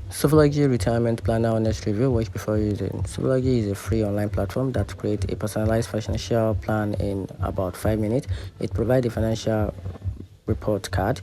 Savology Retirement Planner Honest review. Watch before using. Savology is a free online platform that creates a personalized financial plan in about 5 minutes. It provides a financial report card,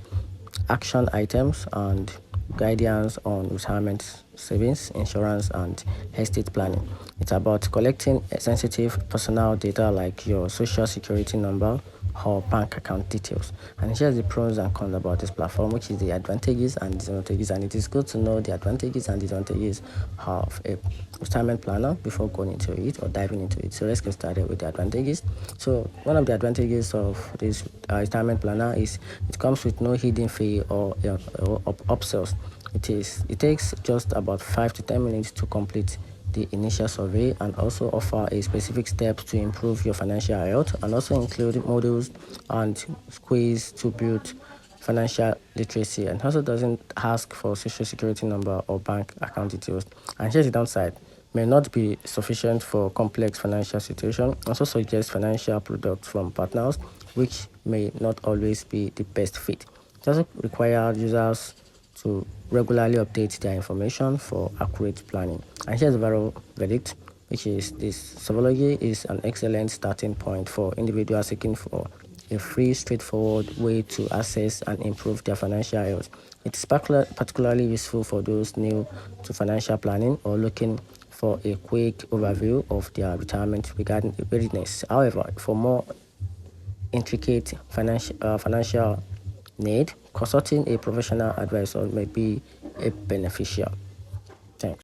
action items, and guidance on retirement savings, insurance, and estate planning. It's about collecting sensitive personal data like your social security number or bank account details. And here's the pros and cons about this platform, which is the advantages and disadvantages. And it is good to know the advantages and disadvantages of a retirement planner before going into it or diving into it. So let's get started with the advantages. So one of the advantages of this retirement planner is it comes with no hidden fee or upsells. It takes just about 5 to 10 minutes to complete the initial survey and also offer a specific steps to improve your financial health, and also include modules and quiz to build financial literacy, and also doesn't ask for social security number or bank account details. And here's the downside: may not be sufficient for complex financial situation. Also suggests financial products from partners which may not always be the best fit. It also requires users to regularly update their information for accurate planning. And here's the overall verdict, which is this: Savology is an excellent starting point for individuals seeking for a free, straightforward way to access and improve their financial health. It's particularly useful for those new to financial planning or looking for a quick overview of their retirement regarding readiness. However, for more intricate financial need, consulting a professional advisor may be a beneficial.